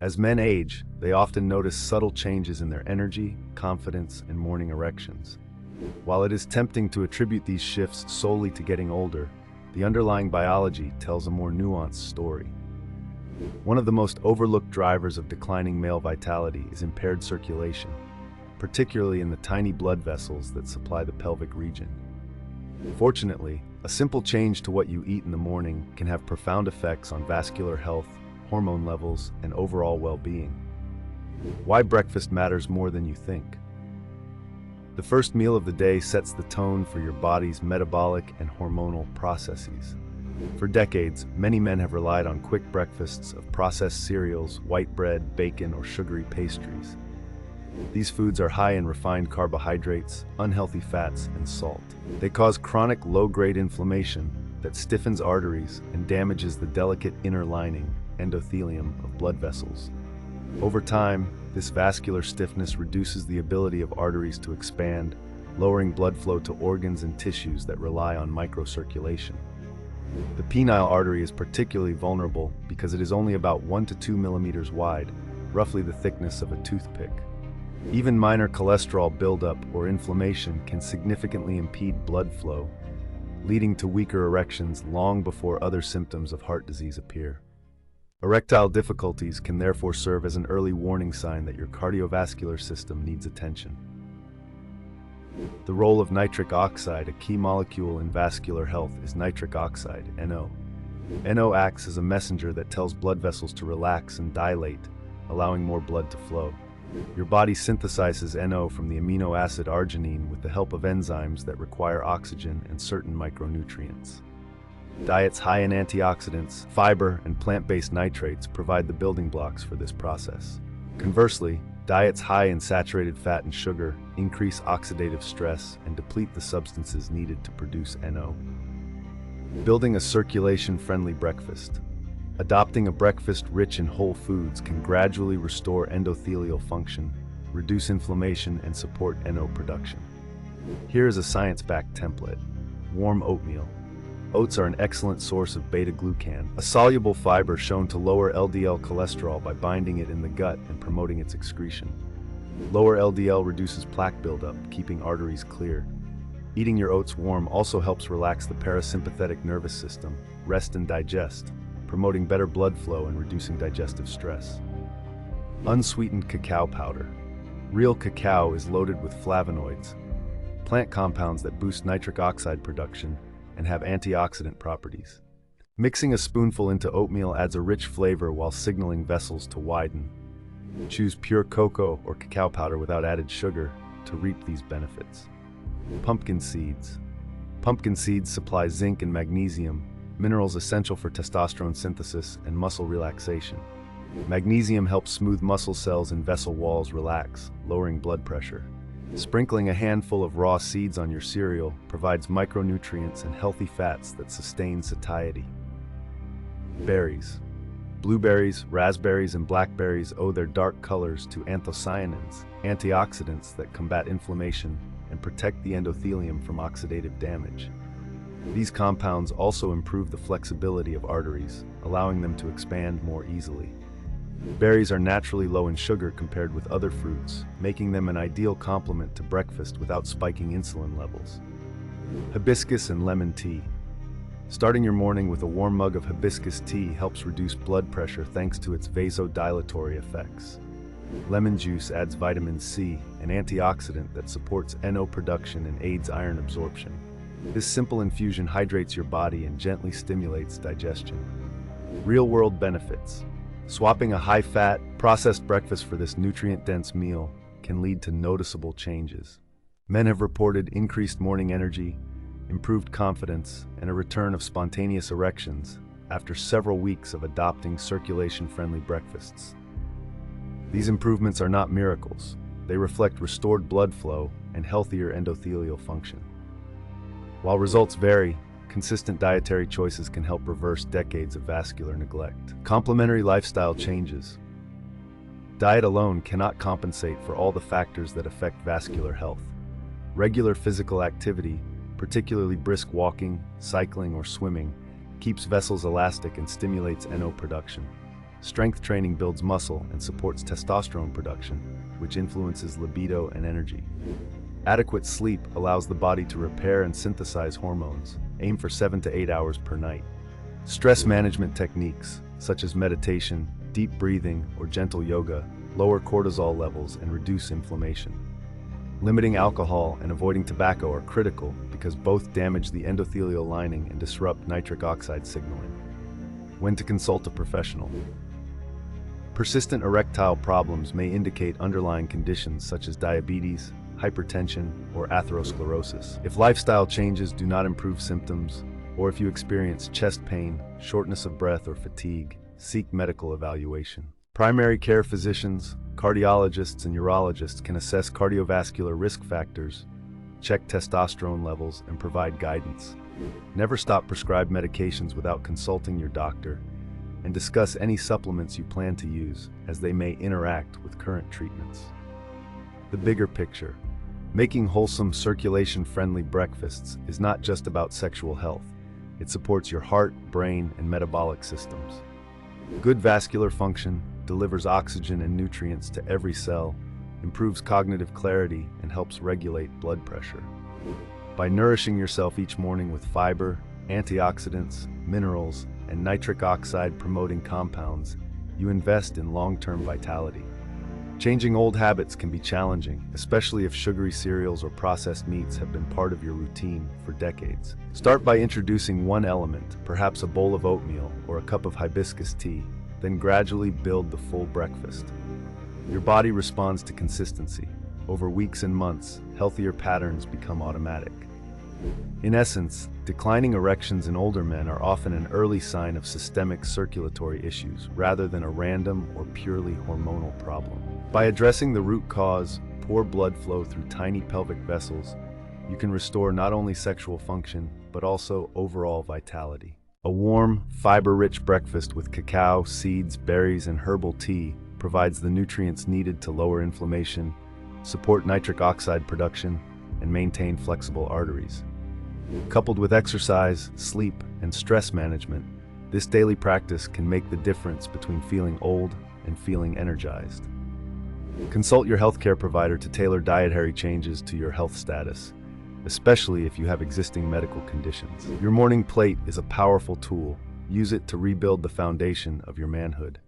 As men age, they often notice subtle changes in their energy, confidence, and morning erections. While it is tempting to attribute these shifts solely to getting older, the underlying biology tells a more nuanced story. One of the most overlooked drivers of declining male vitality is impaired circulation, particularly in the tiny blood vessels that supply the pelvic region. Fortunately, a simple change to what you eat in the morning can have profound effects on vascular health, hormone levels, and overall well-being. Why breakfast matters more than you think. The first meal of the day sets the tone for your body's metabolic and hormonal processes. For decades, many men have relied on quick breakfasts of processed cereals, white bread, bacon, or sugary pastries. These foods are high in refined carbohydrates, unhealthy fats, and salt. They cause chronic low-grade inflammation that stiffens arteries and damages the delicate inner lining, endothelium, of blood vessels. Over time, this vascular stiffness reduces the ability of arteries to expand, lowering blood flow to organs and tissues that rely on microcirculation. The penile artery is particularly vulnerable because it is only about 1 to 2 millimeters wide, roughly the thickness of a toothpick. Even minor cholesterol buildup or inflammation can significantly impede blood flow, leading to weaker erections long before other symptoms of heart disease appear. Erectile difficulties can therefore serve as an early warning sign that your cardiovascular system needs attention. The role of nitric oxide, a key molecule in vascular health, is nitric oxide, NO. NO acts as a messenger that tells blood vessels to relax and dilate, allowing more blood to flow. Your body synthesizes NO from the amino acid arginine with the help of enzymes that require oxygen and certain micronutrients. Diets high in antioxidants, fiber, and plant-based nitrates provide the building blocks for this process. Conversely, diets high in saturated fat and sugar increase oxidative stress and deplete the substances needed to produce NO. Building a circulation-friendly breakfast. Adopting a breakfast rich in whole foods can gradually restore endothelial function, reduce inflammation, and support NO production. Here is a science-backed template. Warm oatmeal. Oats are an excellent source of beta-glucan, a soluble fiber shown to lower LDL cholesterol by binding it in the gut and promoting its excretion. Lower LDL reduces plaque buildup, keeping arteries clear. Eating your oats warm also helps relax the parasympathetic nervous system, rest and digest, promoting better blood flow and reducing digestive stress. Unsweetened cacao powder. Real cacao is loaded with flavonoids, plant compounds that boost nitric oxide production and have antioxidant properties. Mixing a spoonful into oatmeal adds a rich flavor while signaling vessels to widen. Choose pure cocoa or cacao powder without added sugar to reap these benefits. Pumpkin seeds. Pumpkin seeds supply zinc and magnesium, minerals essential for testosterone synthesis and muscle relaxation. Magnesium helps smooth muscle cells and vessel walls relax, lowering blood pressure. Sprinkling a handful of raw seeds on your cereal provides micronutrients and healthy fats that sustain satiety. Berries. Blueberries, raspberries, and blackberries owe their dark colors to anthocyanins, antioxidants that combat inflammation and protect the endothelium from oxidative damage. These compounds also improve the flexibility of arteries, allowing them to expand more easily. Berries are naturally low in sugar compared with other fruits, making them an ideal complement to breakfast without spiking insulin levels. Hibiscus and lemon tea. Starting your morning with a warm mug of hibiscus tea helps reduce blood pressure thanks to its vasodilatory effects. Lemon juice adds vitamin C, an antioxidant that supports NO production and aids iron absorption. This simple infusion hydrates your body and gently stimulates digestion. Real-world benefits. Swapping a high-fat, processed breakfast for this nutrient-dense meal can lead to noticeable changes. Men have reported increased morning energy, improved confidence, and a return of spontaneous erections after several weeks of adopting circulation-friendly breakfasts. These improvements are not miracles. They reflect restored blood flow and healthier endothelial function. While results vary, consistent dietary choices can help reverse decades of vascular neglect. Complementary lifestyle changes. Diet alone cannot compensate for all the factors that affect vascular health. Regular physical activity, particularly brisk walking, cycling, or swimming, keeps vessels elastic and stimulates NO production. Strength training builds muscle and supports testosterone production, which influences libido and energy. Adequate sleep allows the body to repair and synthesize hormones. Aim for 7 to 8 hours per night. Stress management techniques, such as meditation, deep breathing, or gentle yoga, lower cortisol levels and reduce inflammation. Limiting alcohol and avoiding tobacco are critical because both damage the endothelial lining and disrupt nitric oxide signaling. When to consult a professional. Persistent erectile problems may indicate underlying conditions such as diabetes, hypertension, or atherosclerosis. If lifestyle changes do not improve symptoms, or if you experience chest pain, shortness of breath, or fatigue, seek medical evaluation. Primary care physicians, cardiologists, and urologists can assess cardiovascular risk factors, check testosterone levels, and provide guidance. Never stop prescribed medications without consulting your doctor, and discuss any supplements you plan to use, as they may interact with current treatments. The bigger picture. Making wholesome, circulation-friendly breakfasts is not just about sexual health. It supports your heart, brain, and metabolic systems. Good vascular function delivers oxygen and nutrients to every cell, improves cognitive clarity, and helps regulate blood pressure. By nourishing yourself each morning with fiber, antioxidants, minerals, and nitric oxide-promoting compounds, you invest in long-term vitality. Changing old habits can be challenging, especially if sugary cereals or processed meats have been part of your routine for decades. Start by introducing one element, perhaps a bowl of oatmeal or a cup of hibiscus tea, then gradually build the full breakfast. Your body responds to consistency. Over weeks and months, healthier patterns become automatic. In essence, declining erections in older men are often an early sign of systemic circulatory issues rather than a random or purely hormonal problem. By addressing the root cause, poor blood flow through tiny pelvic vessels, you can restore not only sexual function, but also overall vitality. A warm, fiber-rich breakfast with cacao, seeds, berries, and herbal tea provides the nutrients needed to lower inflammation, support nitric oxide production, and maintain flexible arteries. Coupled with exercise, sleep, and stress management, this daily practice can make the difference between feeling old and feeling energized. Consult your healthcare provider to tailor dietary changes to your health status, especially if you have existing medical conditions. Your morning plate is a powerful tool. Use it to rebuild the foundation of your manhood.